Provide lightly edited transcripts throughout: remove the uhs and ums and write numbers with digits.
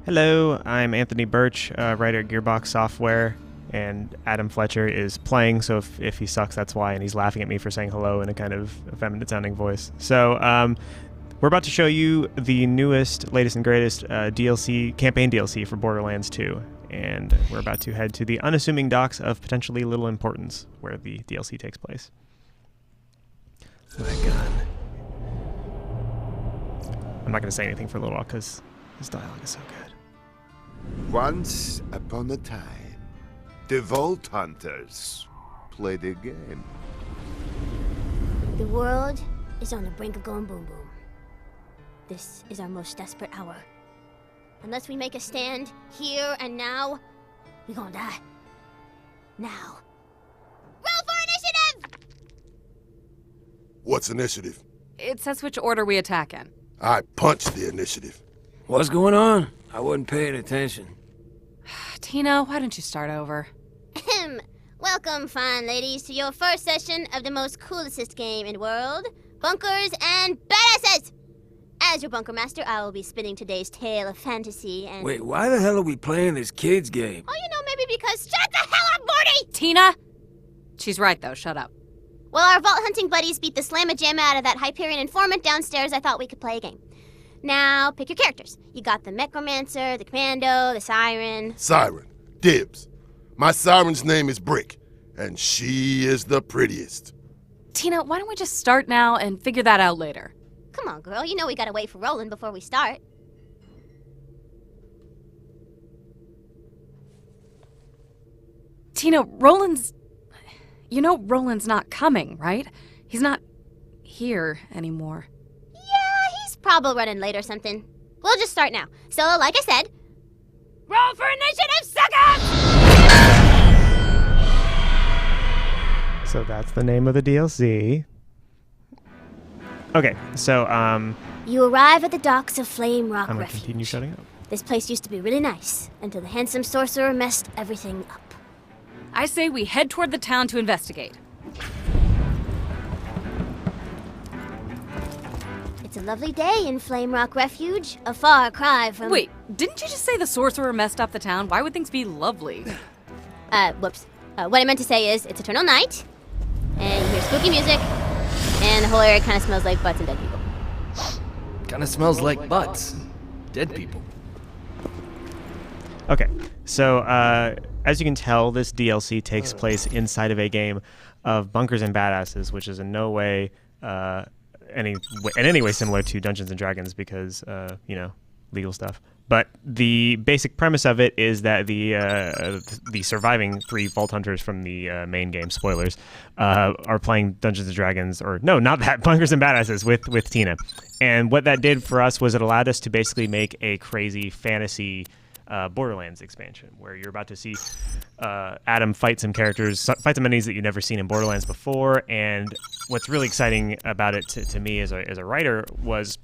Hello, I'm Anthony Burch, writer at Gearbox Software, and Adam Fletcher is playing, so if he sucks, that's why, and he's laughing at me for saying hello in a kind of effeminate-sounding voice. So, we're about to show you the latest and greatest campaign DLC for Borderlands 2, and we're about to head to the unassuming docks of potentially little importance, where the DLC takes place. My gun. I'm not going to say anything for a little while, because his dialogue is so good. Once upon a time, the Vault Hunters played a game. The world is on the brink of going boom boom. This is our most desperate hour. Unless we make a stand here and now, we gonna die. Now. Roll for initiative! What's initiative? It says which order we attack in. I punched the initiative. What's going on? I wasn't paying attention. Tina, why don't you start over? Welcome, fine ladies, to your first session of the most coolest game in the world, Bunkers and Badasses! As your bunker master, I will be spinning today's tale of fantasy and... Wait, why the hell are we playing this kid's game? Oh, maybe because... Shut the hell up, Morty! Tina! She's right, though. Shut up. Well, our vault hunting buddies beat the slamma-jamma out of that Hyperion informant downstairs. I thought we could play a game. Now, pick your characters. You got the Necromancer, the Commando, the Siren. Siren. Dibs. My Siren's name is Brick, and she is the prettiest. Tina, why don't we just start now and figure that out later? Come on, girl. You know we gotta wait for Roland before we start. Tina, Roland's not coming, right? He's not here anymore. Probably running late or something. We'll just start now. So, like I said, roll for initiative, suckers! So that's the name of the DLC. Okay, so, You arrive at the docks of Flame Rock I'm gonna Refuge. continue shutting up. This place used to be really nice, until the handsome sorcerer messed everything up. I say we head toward the town to investigate. It's a lovely day in Flame Rock Refuge, a far cry from... Wait, didn't you just say the sorcerer messed up the town? Why would things be lovely? Whoops. What I meant to say is, it's eternal night, and you hear spooky music, and the whole area kind of smells like butts and dead people. Kinda smells like butts. Dead people. Okay, so as you can tell, this DLC takes place inside of a game of Bunkers and Badasses, which is in no way in any way similar to Dungeons and Dragons because legal stuff. But the basic premise of it is that the surviving 3 Vault Hunters from the main game, spoilers, are playing Dungeons and Dragons, or no, not that, Bunkers and Badasses with Tina. And what that did for us was it allowed us to basically make a crazy fantasy Borderlands expansion, where you're about to see Adam fight some enemies that you've never seen in Borderlands before. And what's really exciting about it to me as a writer was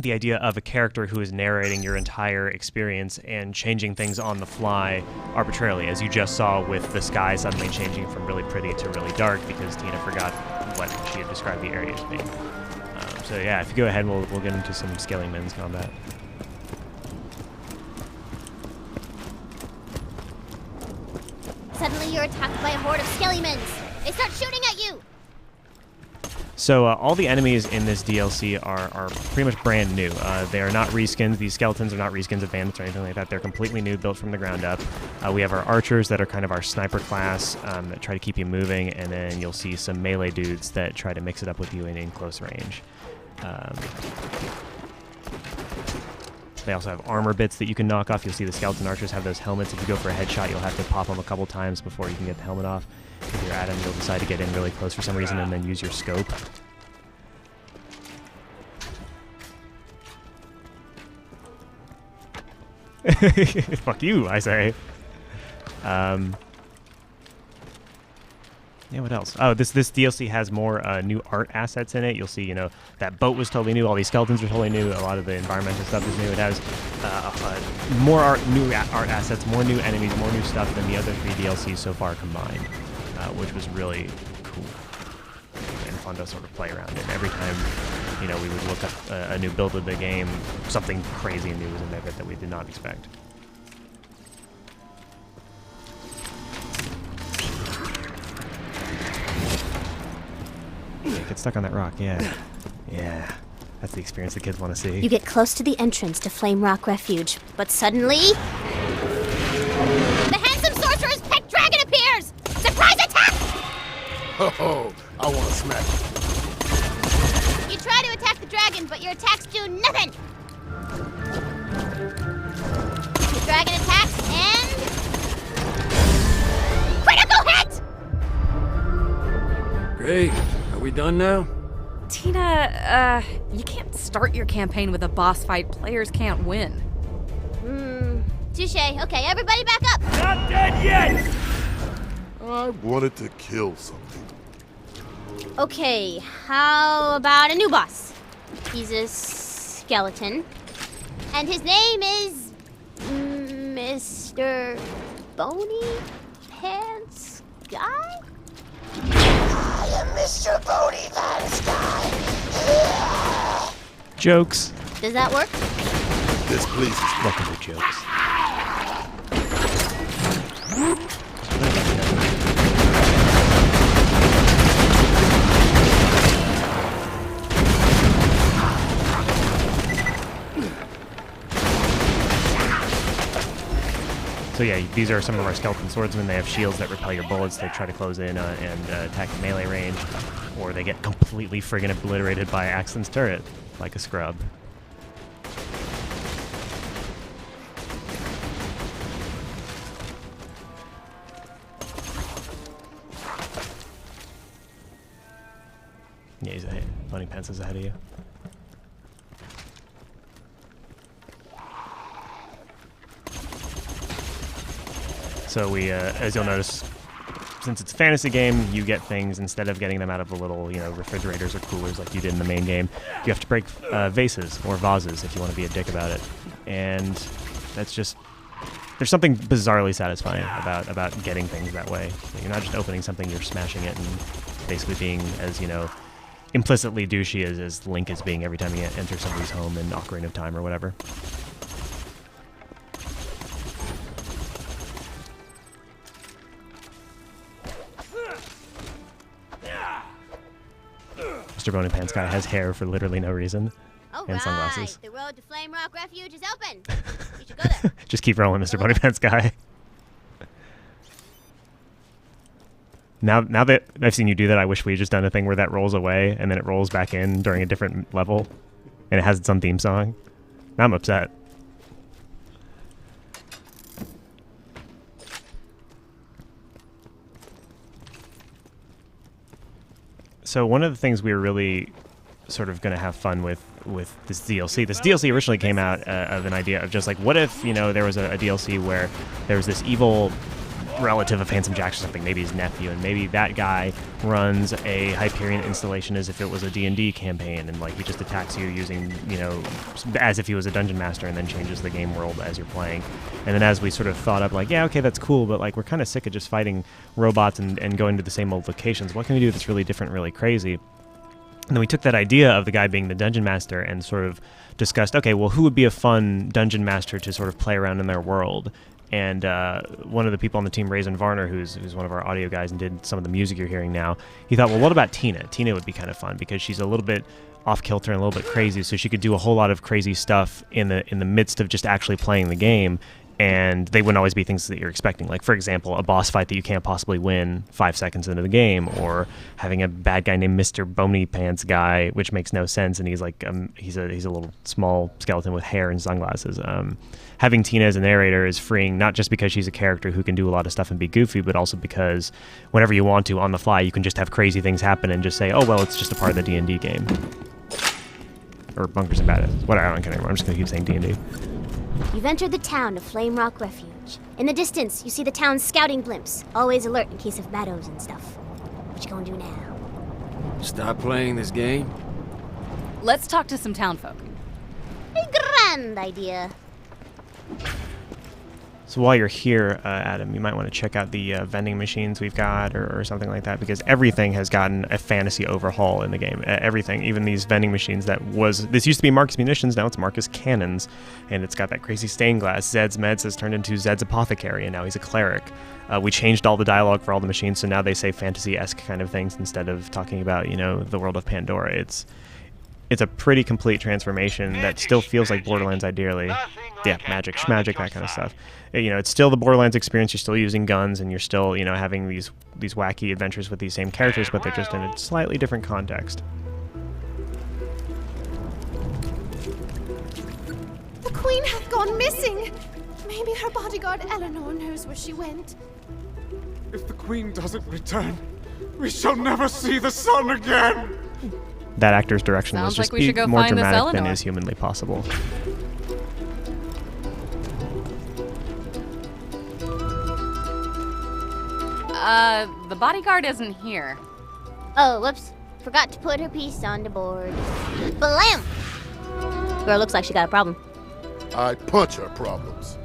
the idea of a character who is narrating your entire experience and changing things on the fly arbitrarily, as you just saw with the sky suddenly changing from really pretty to really dark because Tina forgot what she had described the area as being. So yeah, if you go ahead, we'll get into some scaling men's combat. Suddenly you're attacked by a horde of skelliemans. They start shooting at you. So all the enemies in this DLC are pretty much brand new. They are not reskins. These skeletons are not reskins of bandits or anything like that. They're completely new, built from the ground up. We have our archers that are kind of our sniper class that try to keep you moving, and then you'll see some melee dudes that try to mix it up with you in close range. They also have armor bits that you can knock off. You'll see the skeleton archers have those helmets. If you go for a headshot, you'll have to pop them a couple times before you can get the helmet off. If you're Adam, you'll decide to get in really close for some reason and then use your scope. Fuck you, I say. Yeah, what else? Oh, this DLC has more new art assets in it. You'll see, that boat was totally new. All these skeletons are totally new. A lot of the environmental stuff is new. It has more new art assets, more new enemies, more new stuff than the other 3 DLCs so far combined, which was really cool and fun to sort of play around in. Every time, you know, we would look up a new build of the game, something crazy new was in there that we did not expect. Get stuck on that rock, yeah. Yeah. That's the experience the kids want to see. You get close to the entrance to Flame Rock Refuge, but suddenly... the handsome sorcerer's pet dragon appears! Surprise attack! Oh, I want to smack it. You try to attack the dragon, but your attacks do nothing! The dragon attacks and... critical hit! Great. Are we done now? Tina, you can't start your campaign with a boss fight players can't win. Touche. Okay, everybody back up! Not dead yet! I wanted to kill something. Okay, how about a new boss? He's a skeleton. And his name is... Mr. Bony Pants Guy? I am Mr. Bony Pants Guy. Jokes. Does that work? This pleases me. Welcome to jokes. So yeah, these are some of our skeleton swordsmen. They have shields that repel your bullets. They try to close in and attack at melee range, or they get completely friggin' obliterated by Axton's turret, like a scrub. Yeah, he's ahead. Bunny Pants is ahead of you. So we, as you'll notice, since it's a fantasy game, you get things, instead of getting them out of the little, you know, refrigerators or coolers like you did in the main game, you have to break vases or vases if you want to be a dick about it. And that's just, there's something bizarrely satisfying about getting things that way. You're not just opening something, you're smashing it and basically being as, you know, implicitly douchey as Link is being every time you enter somebody's home in Ocarina of Time or whatever. Mr. Bony Pants Guy has hair for literally no reason. And sunglasses. The road to Flame Rock Refuge is open. You should go there. Just keep rolling, Mr. Bony Pants Guy. Now that I've seen you do that, I wish we had just done a thing where that rolls away and then it rolls back in during a different level, and it has its own theme song. Now I'm upset. So one of the things we were really sort of going to have fun with this DLC. This DLC originally came out of an idea of just like, what if, you know, there was a DLC where there was this evil relative of Handsome Jack's or something, maybe his nephew, and maybe that guy runs a Hyperion installation as if it was a D&D campaign, and like he just attacks you using, you know, as if he was a dungeon master, and then changes the game world as you're playing. And then as we sort of thought up, like, yeah, okay, that's cool, but like we're kind of sick of just fighting robots and going to the same old locations. What can we do that's really different, really crazy? And then we took that idea of the guy being the dungeon master and sort of discussed, okay, well, who would be a fun dungeon master to sort of play around in their world? And one of the people on the team, Raisin Varner, who's one of our audio guys and did some of the music you're hearing now, he thought, well, what about Tina? Tina would be kind of fun because she's a little bit off kilter and a little bit crazy, so she could do a whole lot of crazy stuff in the midst of just actually playing the game, and they wouldn't always be things that you're expecting. Like, for example, a boss fight that you can't possibly win 5 seconds into the game, or having a bad guy named Mr. Bony Pants Guy, which makes no sense, and he's like he's a little small skeleton with hair and sunglasses. Having Tina as a narrator is freeing, not just because she's a character who can do a lot of stuff and be goofy, but also because whenever you want to, on the fly, you can just have crazy things happen and just say, oh, well, it's just a part of the D&D game. Or Bunkers and Badasses. Whatever, I don't care anymore. I'm just going to keep saying D&D. You've entered the town of Flame Rock Refuge. In the distance, you see the town's scouting blimps, always alert in case of meadows and stuff. What you gonna do now? Stop playing this game? Let's talk to some townfolk. A grand idea. So while you're here, Adam, you might want to check out the vending machines we've got or something like that, because everything has gotten a fantasy overhaul in the game. Everything, even these vending machines this used to be Marcus Munitions, now it's Marcus Cannons, and it's got that crazy stained glass. Zed's Meds has turned into Zed's Apothecary, and now he's a cleric. We changed all the dialogue for all the machines, so now they say fantasy-esque kind of things instead of talking about, the world of Pandora. It's a pretty complete transformation that still feels like Borderlands ideally. Yeah, magic, schmagic, that kind of stuff. It's still the Borderlands experience. You're still using guns, and you're still, having these wacky adventures with these same characters, but they're just in a slightly different context. The Queen hath gone missing. Maybe her bodyguard Eleanor knows where she went. If the Queen doesn't return, we shall never see the sun again. That actor's direction Sounds was just like we should go more find this dramatic than Eleanor. is humanly possible. The bodyguard isn't here. Oh, whoops. Forgot to put her piece on the board. Blam! Girl looks like she got a problem. I punch her problems.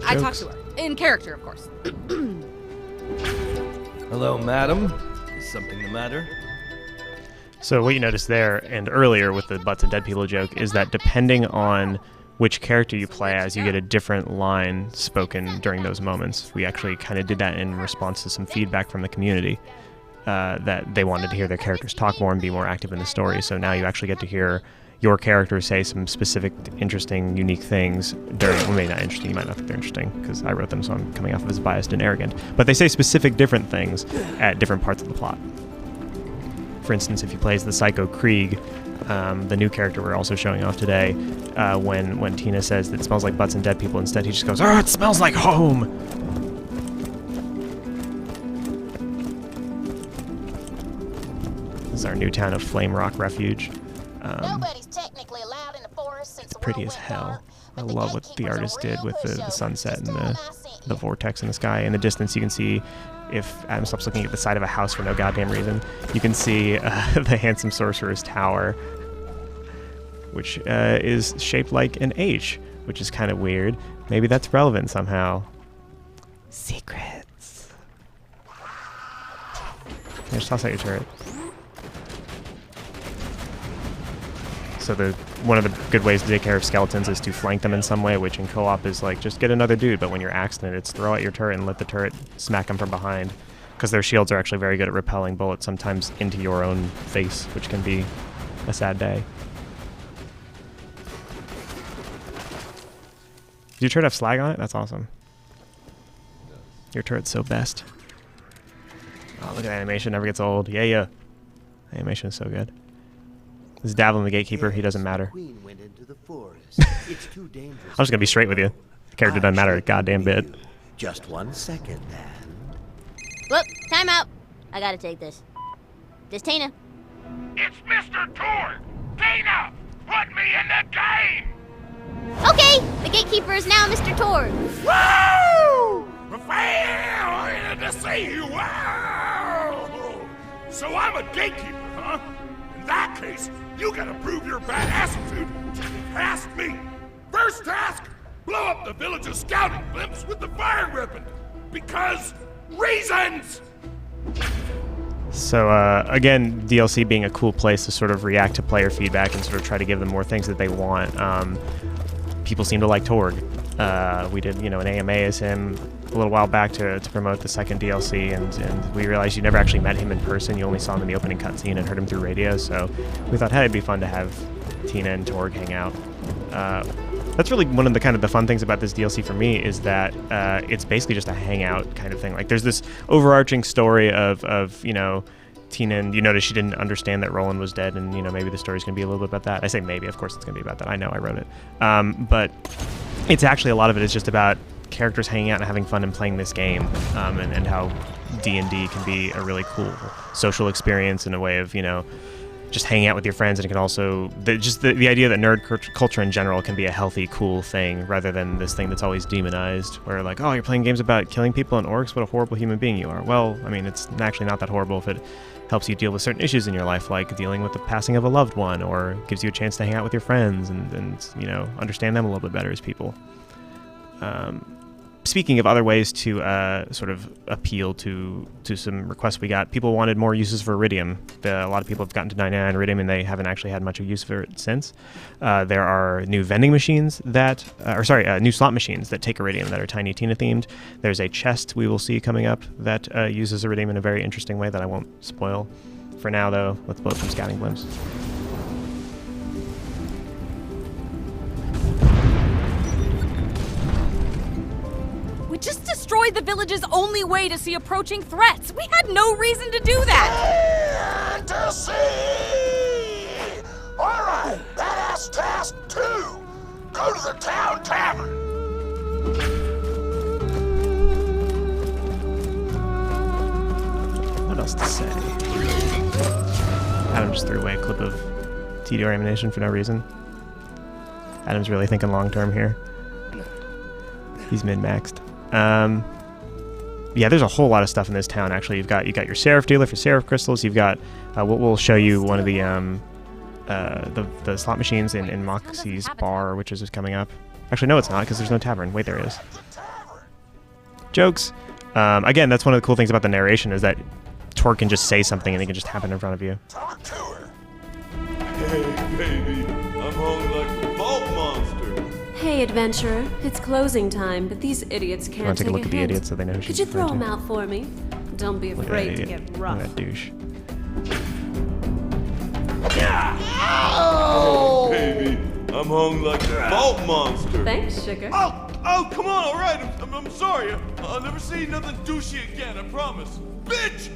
I talked to her. In character, of course. Hello, madam. Is something the matter? So what you noticed there and earlier with the butts and dead people joke is that depending on which character you play as, you get a different line spoken during those moments. We actually kind of did that in response to some feedback from the community that they wanted to hear their characters talk more and be more active in the story. So now you actually get to hear your character say some specific, interesting, unique things during, well, maybe not interesting, you might not think they're interesting, because I wrote them, so I'm coming off of as biased and arrogant. But they say specific different things at different parts of the plot. For instance, if you play as the Psycho Krieg, the new character we're also showing off today, when Tina says that it smells like butts and dead people, instead he just goes, "Oh, it smells like home!" This is our new town of Flame Rock Refuge. Nobody's technically allowed in the forest since It's pretty as hell. I love what the artist did with the sunset and the vortex in the sky. In the distance, you can see, if Adam stops looking at the side of a house for no goddamn reason, you can see the Handsome Sorcerer's Tower, which is shaped like an H, which is kind of weird. Maybe that's relevant somehow. Secrets. Just toss out your turret. So one of the good ways to take care of skeletons is to flank them in some way, which in co-op is like, just get another dude, but when you're axing it, it's throw out your turret and let the turret smack them from behind, because their shields are actually very good at repelling bullets, sometimes into your own face, which can be a sad day. Does your turret have slag on it? That's awesome. Your turret's so best. Oh, look at that animation, never gets old. Yeah. Animation is so good. This is Davlin the Gatekeeper, he doesn't matter. Queen went into the forest. It's too dangerous. I'm just gonna be straight with you. The character doesn't matter a goddamn bit. Just 1 second, then. Whoop, time out. I gotta take this. This Tina. It's Mr. Tor! Tina! Put me in the game! Okay, the Gatekeeper is now Mr. Tor. Woo! Well, to see you! Wow! So I'm a gatekeeper, huh? In that case, you gotta prove your badassitude to get past me. First task, blow up the village's scouting blimps with the fire weapon. Because reasons! So again, DLC being a cool place to sort of react to player feedback and sort of try to give them more things that they want. People seem to like Torg. We did, an AMA as him a little while back to promote the second DLC, and we realized you never actually met him in person. You only saw him in the opening cutscene and heard him through radio. So we thought, hey, it'd be fun to have Tina and Torg hang out. That's really one of the fun things about this DLC for me, is that it's basically just a hangout kind of thing. Like, there's this overarching story of Tina, and you notice she didn't understand that Roland was dead, and maybe the story's gonna be a little bit about that. I say maybe, of course it's gonna be about that. I know, I wrote it. But it's actually, a lot of it is just about characters hanging out and having fun and playing this game, and how D&D can be a really cool social experience in a way of, just hanging out with your friends. And it can also, the idea that nerd culture in general can be a healthy, cool thing, rather than this thing that's always demonized, where like, oh, you're playing games about killing people and orcs, what a horrible human being you are. Well, I mean, it's actually not that horrible if it helps you deal with certain issues in your life, like dealing with the passing of a loved one, or gives you a chance to hang out with your friends and understand them a little bit better as people. speaking of other ways to sort of appeal to some requests we got, people wanted more uses for iridium. A lot of people have gotten to 99 iridium and they haven't actually had much of use for it since. There are new vending machines that, new slot machines that take iridium that are Tiny Tina themed. There's a chest we will see coming up that uses iridium in a very interesting way that I won't spoil. For now, though, let's blow some scouting blimps. We just destroyed the village's only way to see approaching threats. We had no reason to do that. Fantasy! All right, badass task 2. Go to the town tavern. What else to say? Adam just threw away a clip of TDR ammunition for no reason. Adam's really thinking long term here. He's min-maxed. Yeah, there's a whole lot of stuff in this town. Actually, you've got your Seraph dealer for Seraph crystals. You've got we'll show you one of the slot machines in Moxie's bar, which is coming up. Actually, no, it's not because there's no tavern. Wait, there is. Jokes. Again, that's one of the cool things about the narration is that Torg can just say something and it can just happen in front of you. Talk to her. Hey, baby, I'm hungry like a vault monster. Hey, adventurer. It's closing time, but these idiots I can't want to take a look at the hint. idiot so they know who she's Could you throw referring them to. out for me? Don't be Look at afraid that to idiot. get rough. Look at that douche. Oh, baby, I'm hungry like a vault monster. Thanks, sugar. Oh, come on, all right. I'm sorry. I'll never say nothing douchey again, I promise. Bitch!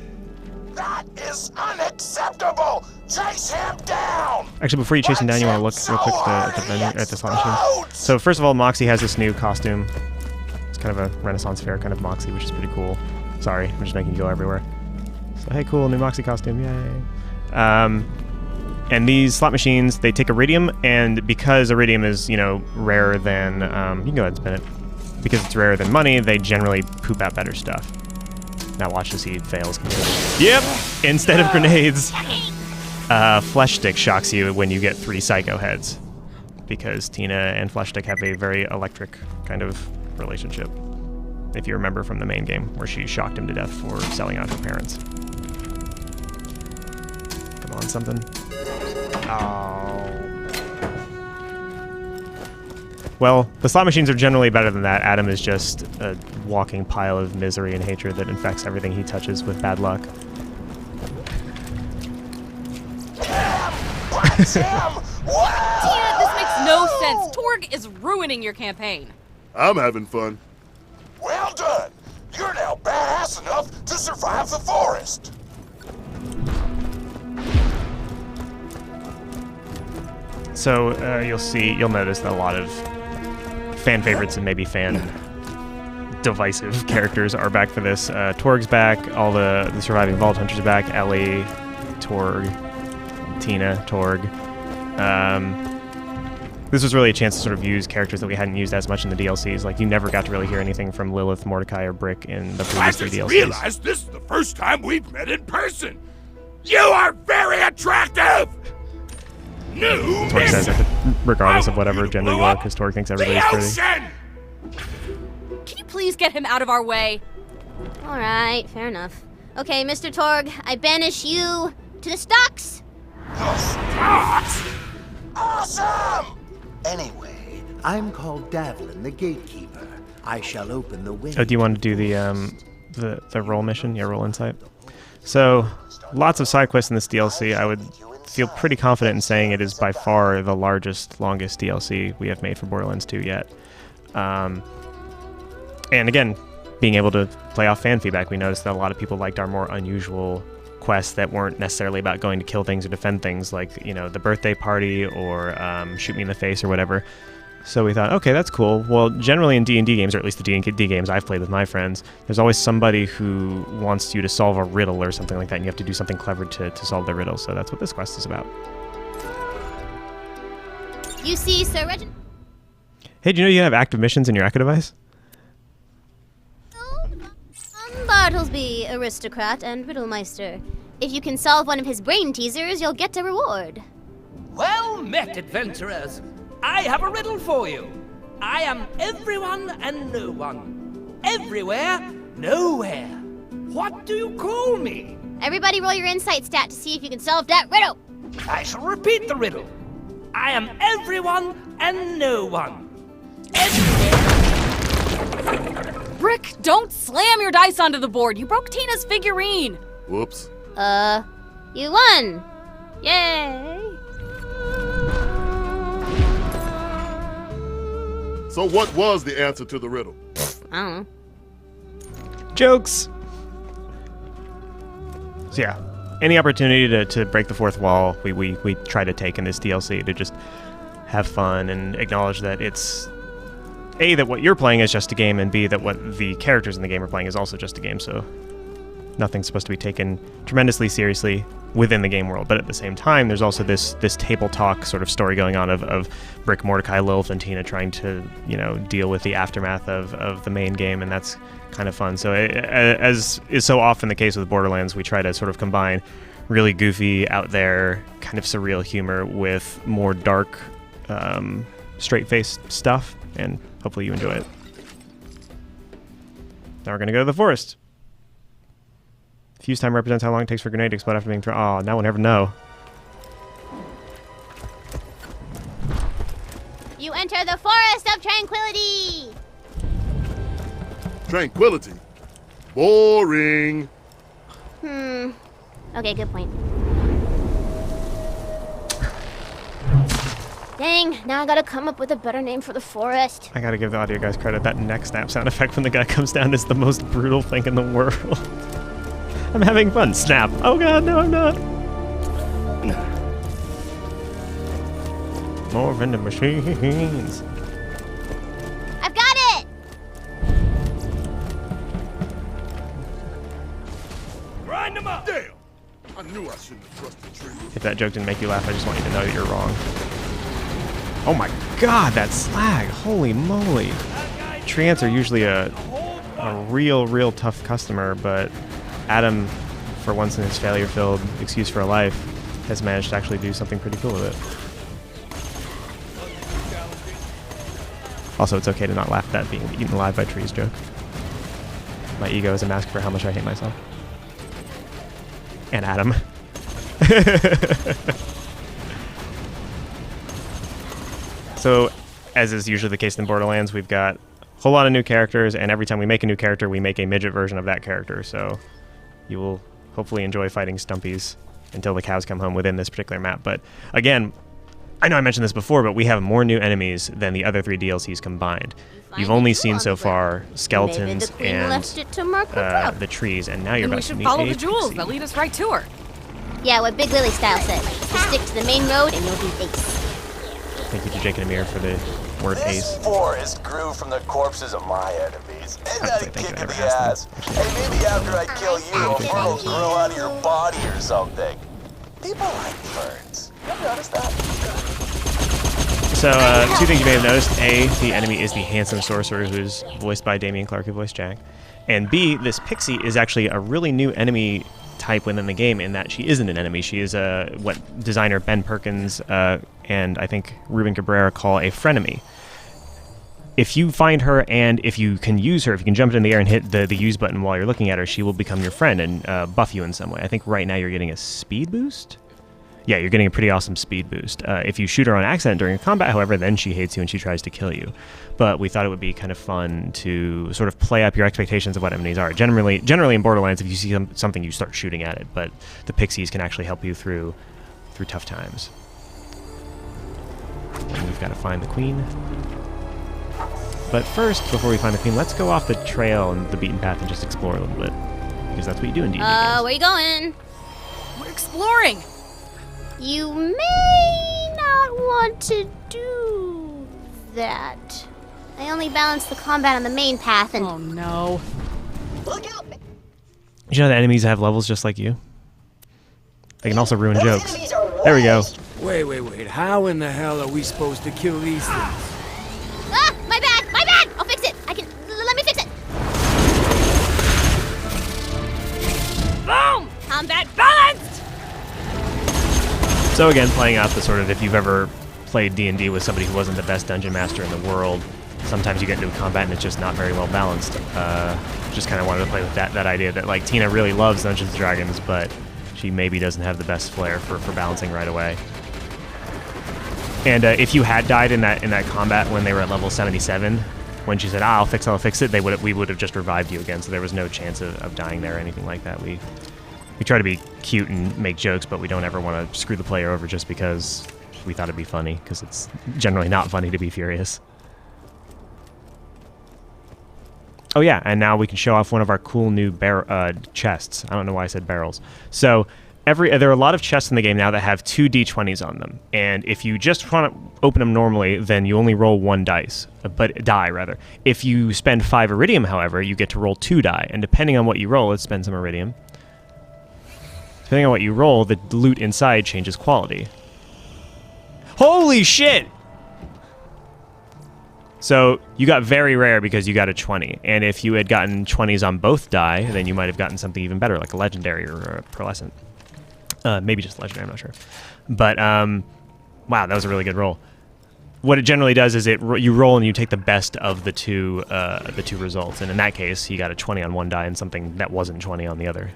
That is unacceptable! Chase him down! Actually, before you chase him down, you want to look real quick at the slot machine. So first of all, Moxie has this new costume. It's kind of a Renaissance fair kind of Moxie, which is pretty cool. Sorry, I'm just making you go everywhere. So hey, cool, new Moxie costume, yay! And these slot machines, they take iridium, and because iridium is, rarer than, you can go ahead and spin it. Because it's rarer than money, they generally poop out better stuff. Now watch as he fails completely. Yep! Instead of grenades, Flesh Stick shocks you when you get 3 Psycho Heads. Because Tina and Flesh Stick have a very electric kind of relationship. If you remember from the main game, where she shocked him to death for selling out her parents. Come on, something. Oh. Well, the slot machines are generally better than that. Adam is just a walking pile of misery and hatred that infects everything he touches with bad luck. Tina, this makes no sense. Torg is ruining your campaign. I'm having fun. Well done! You're now badass enough to survive the forest! So you'll notice that a lot of fan favorites and maybe fan divisive characters are back for this. Torg's back, all the surviving Vault Hunters are back, Ellie, Torg, Tina, Torg. This was really a chance to sort of use characters that we hadn't used as much in the DLCs. Like, you never got to really hear anything from Lilith, Mordecai, or Brick in the previous 3 DLCs. I just realized this is the first time we've met in person. You are very attractive! New Torg says that regardless of whatever gender you are, because Torg thinks everybody's pretty. Can you please get him out of our way? All right, fair enough. Okay, Mr. Torg, I banish you to the stocks. The stocks? Awesome! Anyway, I'm called Davlin, the gatekeeper. I shall open the window. Oh, do you want to do the roll mission? Yeah, roll insight. So, lots of side quests in this DLC. I would feel pretty confident in saying it is by far the longest DLC we have made for Borderlands 2 yet. And again, being able to play off fan feedback, we noticed that a lot of people liked our more unusual quests that weren't necessarily about going to kill things or defend things, like, the birthday party or shoot me in the face or whatever. So we thought, okay, that's cool. Well, generally in D&D games, or at least the D&D games I've played with my friends, there's always somebody who wants you to solve a riddle or something like that, and you have to do something clever to solve the riddle. So that's what this quest is about. You see, Sir Reginald. Hey, do you know you have active missions in your Echo device? Bartlesby, aristocrat and riddlemeister. If you can solve one of his brain teasers, you'll get a reward. Well met, adventurers. I have a riddle for you. I am everyone and no one. everywhere, nowhere. What do you call me? Everybody roll your insight stat to see if you can solve that riddle. I shall repeat the riddle. I am everyone and no one. Brick, don't slam your dice onto the board. You broke Tina's figurine. Whoops. You won. Yay. So what was the answer to the riddle? I don't know. Jokes. So yeah, any opportunity to break the fourth wall, we try to take in this DLC to just have fun and acknowledge that it's A, that what you're playing is just a game, and B, that what the characters in the game are playing is also just a game, so nothing's supposed to be taken tremendously seriously within the game world. But at the same time, there's also this table talk sort of story going on of Brick, Mordecai, Lilith, and Tina trying to, deal with the aftermath of the main game, and that's kind of fun. So as is so often the case with Borderlands, we try to sort of combine really goofy, out there, kind of surreal humor with more dark, straight-faced stuff, and hopefully you enjoy it. Now we're going to go to the forest. Fuse time represents how long it takes for a grenade to explode after being thrown. Oh, now we'll never know. You enter the Forest of Tranquility. Tranquility? Boring. Okay, good point. Dang, now I gotta come up with a better name for the forest. I gotta give the audio guys credit. That neck snap sound effect when the guy comes down is the most brutal thing in the world. I'm having fun. Snap. Oh god, no, I'm not. More vending machines. I've got it! Grind them up! Damn! I knew I shouldn't have trusted trees. If that joke didn't make you laugh, I just want you to know that you're wrong. Oh my god, that slag. Holy moly. Tree ants are usually a real tough customer, but Adam, for once in his failure-filled excuse for a life, has managed to actually do something pretty cool with it. Also, it's okay to not laugh at that being eaten alive by trees joke. My ego is a mask for how much I hate myself. And Adam. So, as is usually the case in Borderlands, we've got a whole lot of new characters, and every time we make a new character, we make a midget version of that character. So, you will hopefully enjoy fighting Stumpies until the cows come home within this particular map. But again, I know I mentioned this before, but we have more new enemies than the other 3 DLCs combined. You've only seen so far skeletons and the trees, and now you're about to meet we should follow a the jewels pixie. that lead us right to her. Yeah, what Big Lily Style said. Just stick to the main road and you'll be ace. Thank you to Jake and Amir for the word ace. This forest grew from the corpses of my enemies. Ain't that a kick in the ass? Hey, maybe after I kill you, a fur will grow out of your body or something. People like birds. You ever notice that? So, 2 things you may have noticed. A, the enemy is the handsome sorcerer who's voiced by Damian Clark, who voiced Jack. And B, this pixie is actually a really new enemy type within the game in that she isn't an enemy. She is what designer Ben Perkins and I think Ruben Cabrera call a frenemy. If you find her and if you can use her, if you can jump in the air and hit the use button while you're looking at her, she will become your friend and buff you in some way. I think right now you're getting a speed boost? Yeah, you're getting a pretty awesome speed boost. If you shoot her on accident during a combat, however, then she hates you and she tries to kill you. But we thought it would be kind of fun to sort of play up your expectations of what enemies are. Generally in Borderlands, if you see something, you start shooting at it. But the pixies can actually help you through tough times. And we've got to find the queen. But first, before we find the queen, let's go off the trail and the beaten path and just explore a little bit. Because that's what you do in D&D games. Where you going? We're exploring. You may not want to do that. I only balanced the combat on the main path and... Oh no. Look out! Did you know that enemies have levels just like you? They can also ruin jokes. There we go. Wait. How in the hell are we supposed to kill these things? Ah! My bad! I'll fix it! Let me fix it! Boom! Combat balanced! So again, playing out the sort of, if you've ever played D&D with somebody who wasn't the best dungeon master in the world, sometimes you get into a combat and it's just not very well balanced. Just kind of wanted to play with that idea that like Tina really loves Dungeons & Dragons, but she maybe doesn't have the best flair for balancing right away. And if you had died in that combat when they were at level 77, when she said, I'll fix it, we would have just revived you again, so there was no chance of dying there or anything like that. We try to be cute and make jokes, but we don't ever want to screw the player over just because we thought it'd be funny, because it's generally not funny to be furious. Oh yeah, and now we can show off one of our cool new chests. I don't know why I said barrels. So there are a lot of chests in the game now that have 2 d20s on them, and if you just want to open them normally, then you only roll 1 die. If you spend 5 iridium, however, you get to roll 2 die, and depending on what you roll, let's spend some iridium. Depending on what you roll, the loot inside changes quality. Holy shit! So you got very rare because you got a 20, and if you had gotten 20s on both die, then you might have gotten something even better, like a legendary or a pearlescent. Maybe just legendary, I'm not sure. But wow, that was a really good roll. What it generally does is you roll and you take the best of the two results, and in that case, he got a 20 on one die and something that wasn't 20 on the other.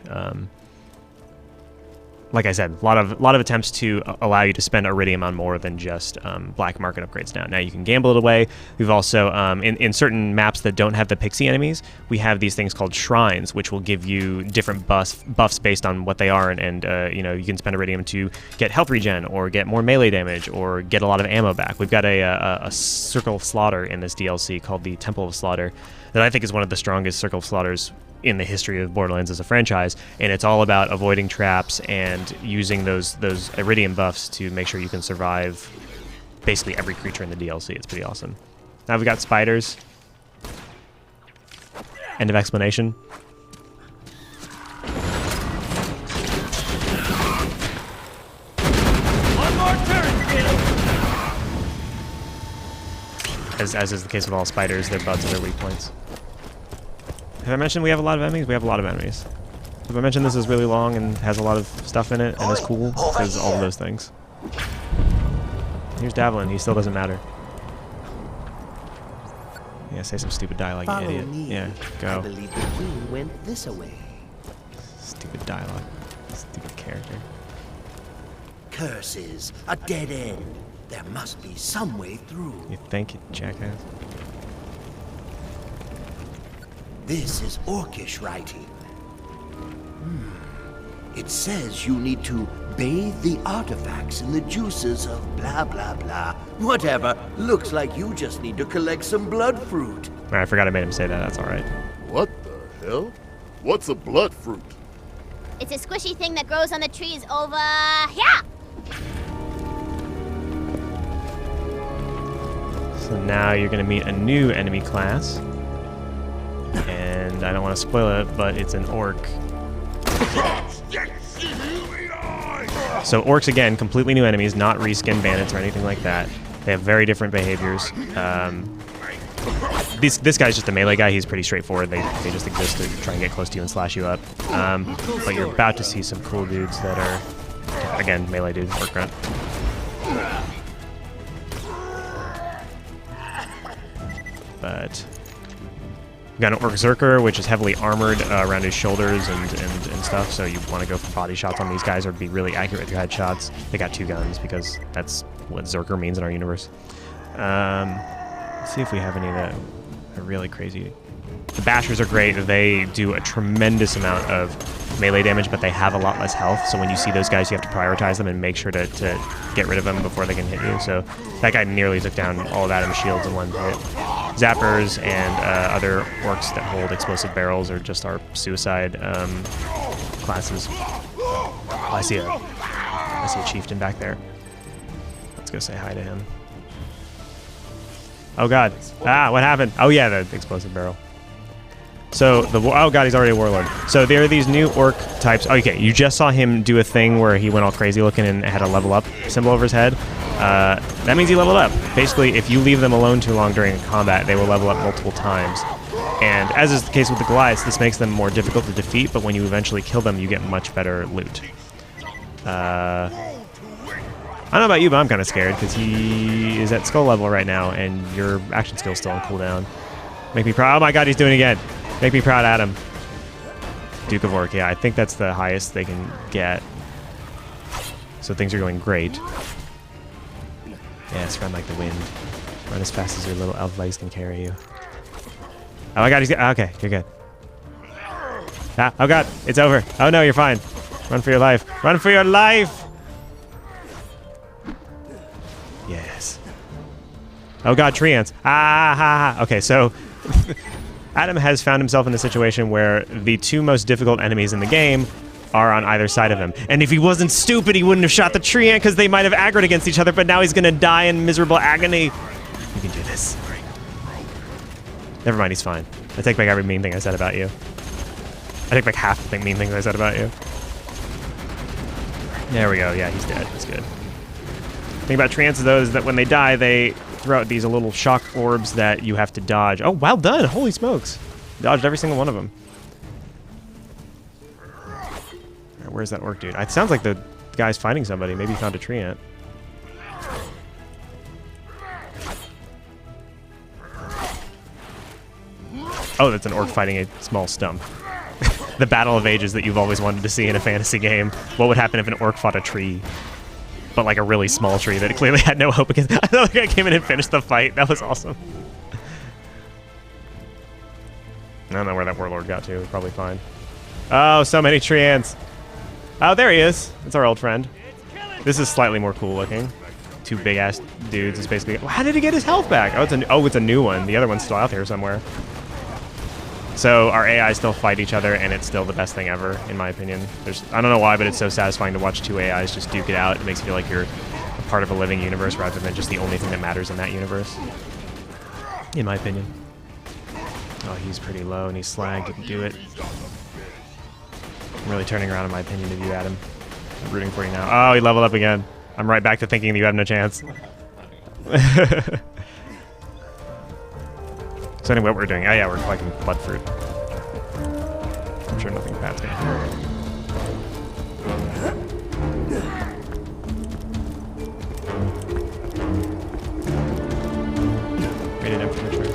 Like I said, a lot of attempts to allow you to spend iridium on more than just black market upgrades now. Now you can gamble it away. We've also, in certain maps that don't have the pixie enemies, we have these things called shrines, which will give you different buffs based on what they are, and you know, you can spend iridium to get health regen, or get more melee damage, or get a lot of ammo back. We've got a Circle of Slaughter in this DLC called the Temple of Slaughter that I think is one of the strongest Circle of Slaughters in the history of Borderlands as a franchise, and it's all about avoiding traps and using those iridium buffs to make sure you can survive basically every creature in the DLC. It's pretty awesome. Now we've got spiders. End of explanation. One more turn, kid. As is the case with all spiders, their buds are their weak points. Have I mentioned we have a lot of enemies? We have a lot of enemies. Have I mentioned this is really long and has a lot of stuff in it and is cool? Because all of those things. Here's Davlin. He still doesn't matter. Yeah, say some stupid dialogue, you idiot. Yeah, go. I believe the queen went this way. Stupid dialogue. Stupid character. Curses. A dead end. There must be some way through. You think, you jackass? This is Orcish writing. It says you need to bathe the artifacts in the juices of blah blah blah. Whatever. Looks like you just need to collect some blood fruit. I forgot I made him say that. That's all right. What the hell? What's a blood fruit? It's a squishy thing that grows on the trees over here. So now you're going to meet a new enemy class. And I don't want to spoil it, but it's an orc. So orcs, again, completely new enemies, not reskin bandits or anything like that. They have very different behaviors. This guy's just a melee guy. He's pretty straightforward. They just exist to try and get close to you and slash you up. But you're about to see some cool dudes that are, again, melee dude, orc grunt. But we've got an Orc Zerker, which is heavily armored around his shoulders and stuff, so you want to go for body shots on these guys or be really accurate with your headshots. They got 2 guns because that's what Zerker means in our universe. Let's see if we have any that are really crazy. The Bashers are great. They do a tremendous amount of melee damage, but they have a lot less health, so when you see those guys, you have to prioritize them and make sure to get rid of them before they can hit you. So that guy nearly took down all of Adam's shields in 1 hit. Zappers and other orcs that hold explosive barrels are just our suicide classes. Oh, I see a chieftain back there. Let's go say hi to him. Oh god. Ah, what happened? Oh yeah, the explosive barrel. So oh god, he's already a warlord. So there are these new orc types. Okay, you just saw him do a thing where he went all crazy looking and had a level up symbol over his head. That means he leveled up. Basically, if you leave them alone too long during combat, they will level up multiple times. And as is the case with the Goliaths, this makes them more difficult to defeat, but when you eventually kill them, you get much better loot. I don't know about you, but I'm kind of scared because he is at skull level right now, and your action skill's still on cooldown. Make me proud. Oh my god, he's doing it again. Make me proud, Adam. Duke of Orc. Yeah, I think that's the highest they can get. So things are going great. Yes, run like the wind. Run as fast as your little elf legs can carry you. Oh my god, he's okay, you're good. Ah, oh god, it's over. Oh no, you're fine. Run for your life. Run for your life! Yes. Oh god, tree ants. Ah ha ha. Okay, so Adam has found himself in a situation where the two most difficult enemies in the game are on either side of him. And if he wasn't stupid, he wouldn't have shot the tree ant because they might have aggroed against each other, but now he's gonna die in miserable agony. You can do this. Never mind, he's fine. I take back every mean thing I said about you. I take back half the mean things I said about you. There we go. Yeah, he's dead. That's good. The thing about tree ants, though, is that when they die, they throw out these little shock orbs that you have to dodge. Oh, well done. Holy smokes. Dodged every single one of them. Right, where's that orc dude? It sounds like the guy's fighting somebody. Maybe he found a tree ant. Oh, that's an orc fighting a small stump. The battle of ages that you've always wanted to see in a fantasy game. What would happen if an orc fought a tree? But like a really small tree that clearly had no hope against. I thought the guy came in and finished the fight. That was awesome. I don't know where that warlord got to. Probably fine. Oh, so many tree ants. Oh, there he is. It's our old friend. This is slightly more cool looking. Two big ass dudes is basically. How did he get his health back? Oh, it's a new one. The other one's still out there somewhere. So our AIs still fight each other, and it's still the best thing ever, in my opinion. I don't know why, but it's so satisfying to watch two AIs just duke it out. It makes you feel like you're a part of a living universe rather than just the only thing that matters in that universe, in my opinion. Oh, he's pretty low, and he's slag. Didn't do it. I'm really turning around, in my opinion, of you, Adam. I'm rooting for you now. Oh, he leveled up again. I'm right back to thinking that you have no chance. So anyway, what we're doing? Oh yeah, we're collecting blood fruit. I'm sure nothing bad's gonna happen. Rated infantry.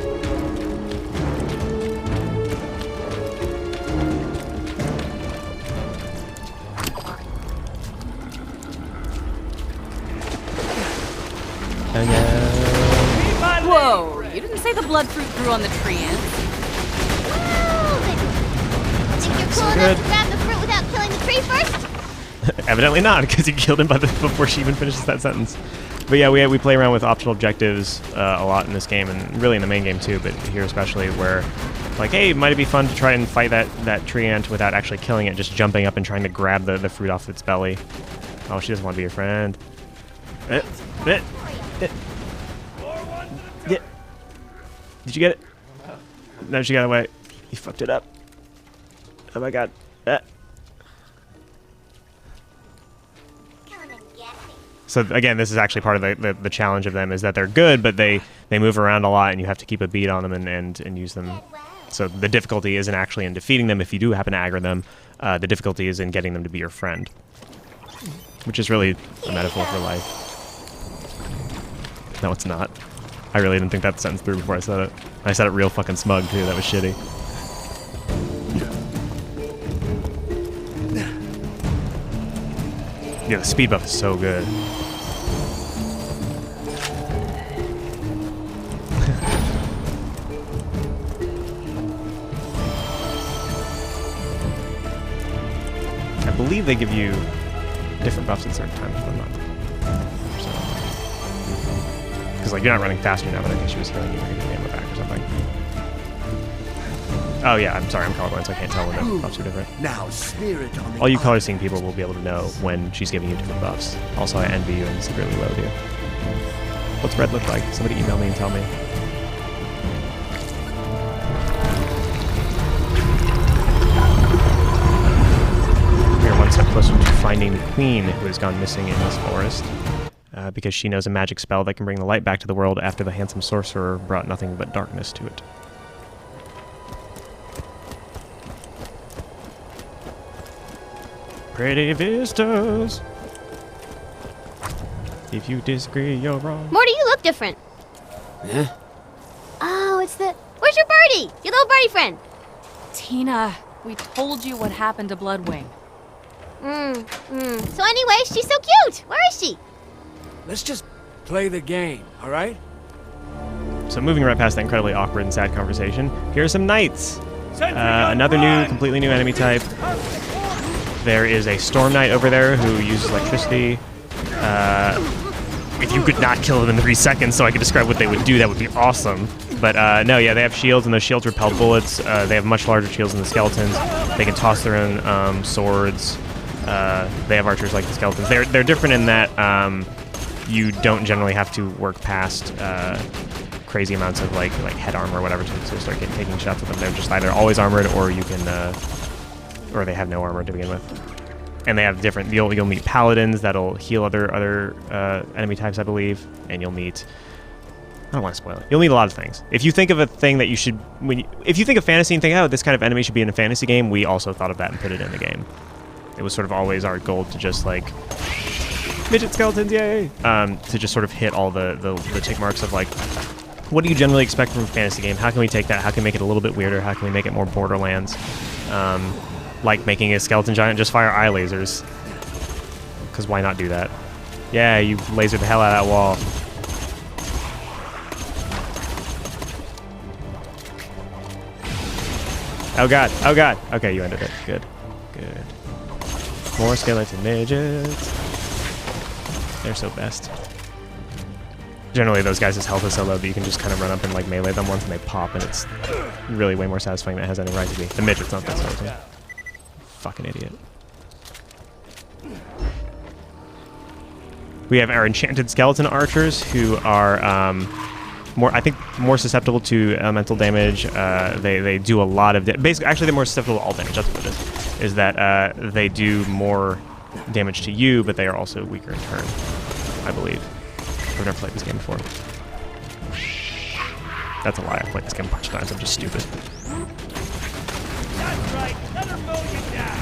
And whoa! You didn't say the blood fruit grew on the tree ants. Think you're cool enough to grab the fruit without killing the tree first? Evidently not, because he killed him before she even finishes that sentence. But yeah, we play around with optional objectives a lot in this game, and really in the main game too, but here especially, where like, hey, might it be fun to try and fight that tree ant without actually killing it, just jumping up and trying to grab the fruit off its belly. Oh, she doesn't want to be your friend. Yeah. Did you get it? No, she got away. You fucked it up. Oh my god. So again, this is actually part of the challenge of them, is that they're good, but they move around a lot, and you have to keep a beat on them and use them. So the difficulty isn't actually in defeating them if you do happen to aggro them. The difficulty is in getting them to be your friend, which is really a metaphor for life. No, it's not. I really didn't think that sentence through before I said it. I said it real fucking smug, too. That was shitty. Yeah, the speed buff is so good. I believe they give you different buffs at certain times, but I'm not. Because like you're not running faster now, but I think she was healing you, getting ammo back or something. Oh yeah, I'm sorry, I'm colorblind, so I can't tell when the buffs are different. Now smear it on the all you color-seeing people will be able to know when she's giving you different buffs. Also, I envy you and severely loathe you. What's red look like? Somebody email me and tell me. We are one step closer to finding the queen who has gone missing in this forest. Because she knows a magic spell that can bring the light back to the world after the handsome sorcerer brought nothing but darkness to it. Pretty vistas. If you disagree, you're wrong. Morty, you look different. Yeah? Oh, it's the... Where's your birdie? Your little birdie friend. Tina, we told you what happened to Bloodwing. So anyway, she's so cute. Where is she? Let's just play the game, all right? So moving right past that incredibly awkward and sad conversation, here are some knights. Another new, completely new enemy type. There is a Storm Knight over there who uses electricity. If you could not kill them in 3 seconds so I could describe what they would do, that would be awesome. But no, yeah, they have shields, and those shields repel bullets. They have much larger shields than the skeletons. They can toss their own swords. They have archers like the skeletons. They're different in that you don't generally have to work past crazy amounts of like head armor or whatever to start taking shots at them. They're just either always armored, or you can, or they have no armor to begin with. And they have different. You'll meet paladins that'll heal other enemy types, I believe, and you'll meet. I don't want to spoil it. You'll meet a lot of things. If you think of a thing that you should, if you think of fantasy and think, oh, this kind of enemy should be in a fantasy game, we also thought of that and put it in the game. It was sort of always our goal to just like midget skeletons, yay! To just sort of hit all the tick marks of like, what do you generally expect from a fantasy game? How can we take that? How can we make it a little bit weirder? How can we make it more Borderlands? Like making a skeleton giant just fire eye lasers. Because why not do that? Yeah, you lasered the hell out of that wall. Oh god, oh god. Okay, you ended it. Good, good. More skeleton midgets. They're so best. Generally, those guys' health is so low that you can just kind of run up and like melee them once and they pop, and it's really way more satisfying than it has any right to be. The midget's not that skeleton. Fucking idiot. We have our enchanted skeleton archers who are I think more susceptible to elemental damage. They do a lot of basically. Actually, they're more susceptible to all damage. That's what it is. Is that they do more damage to you, but they are also weaker in turn, I believe. I've never played this game before. That's a lie. I've played this game a bunch of times. I'm just stupid. That's right. Let her mow you down.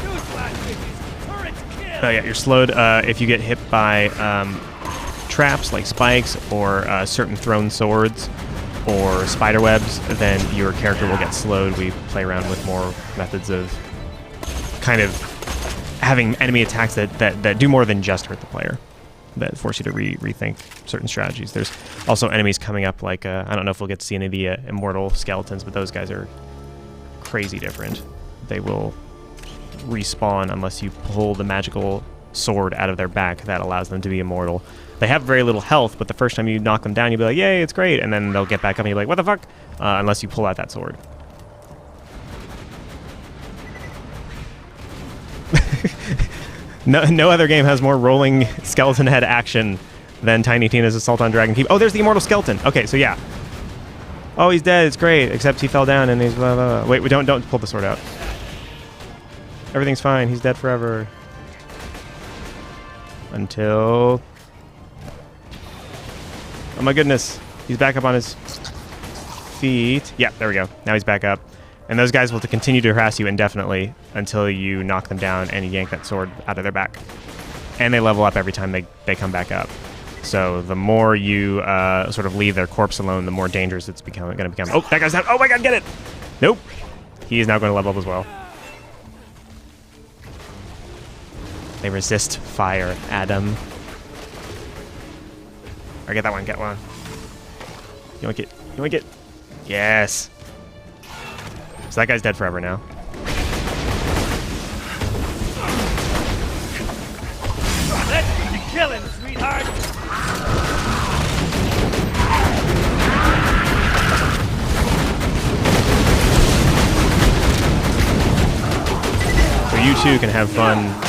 Newsflash, bitches. Turrets kill. Oh yeah, you're slowed if you get hit by traps like spikes or certain thrown swords or spider webs. Then your character will get slowed. We play around with more methods of kind of having enemy attacks that do more than just hurt the player, that force you to rethink certain strategies. There's also enemies coming up like, I don't know if we'll get to see any of the immortal skeletons, but those guys are crazy different. They will respawn unless you pull the magical sword out of their back that allows them to be immortal. They have very little health, but the first time you knock them down, you'll be like, yay, it's great, and then they'll get back up and you'll be like, what the fuck? Unless you pull out that sword. No other game has more rolling skeleton head action than Tiny Tina's Assault on Dragon Keep. Oh, there's the immortal skeleton. Okay, so yeah. Oh, he's dead. It's great, except he fell down and he's blah, blah, blah. Wait, don't pull the sword out. Everything's fine. He's dead forever. Until... Oh my goodness. He's back up on his feet. Yeah, there we go. Now he's back up. And those guys will continue to harass you indefinitely until you knock them down and you yank that sword out of their back. And they level up every time they come back up. So the more you sort of leave their corpse alone, the more dangerous it's going to become. Oh, that guy's down. Oh my god, get it! Nope. He is now going to level up as well. They resist fire, Adam. Or get that one, get one. You want to get? Yes. So that guy's dead forever now. Let's get to killing, sweetheart. So you two can have fun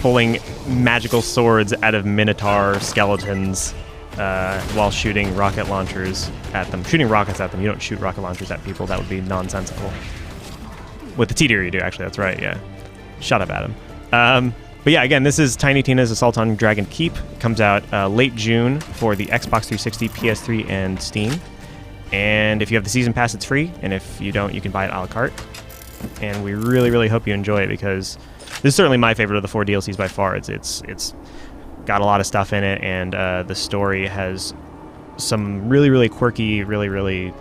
pulling magical swords out of minotaur skeletons while shooting rocket launchers at them. Shooting rockets at them. You don't shoot rocket launchers at people. That would be nonsensical. With the T-Deer you do, actually. That's right, yeah. Shut up, Adam. But yeah, again, this is Tiny Tina's Assault on Dragon Keep. It comes out late June for the Xbox 360, PS3, and Steam. And if you have the Season Pass, it's free. And if you don't, you can buy it a la carte. And we really, really hope you enjoy it, because this is certainly my favorite of the 4 DLCs by far. It's got got a lot of stuff in it, and the story has some really, really quirky, really, really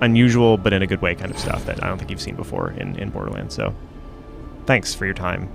unusual, but in a good way kind of stuff that I don't think you've seen before in Borderlands. So thanks for your time.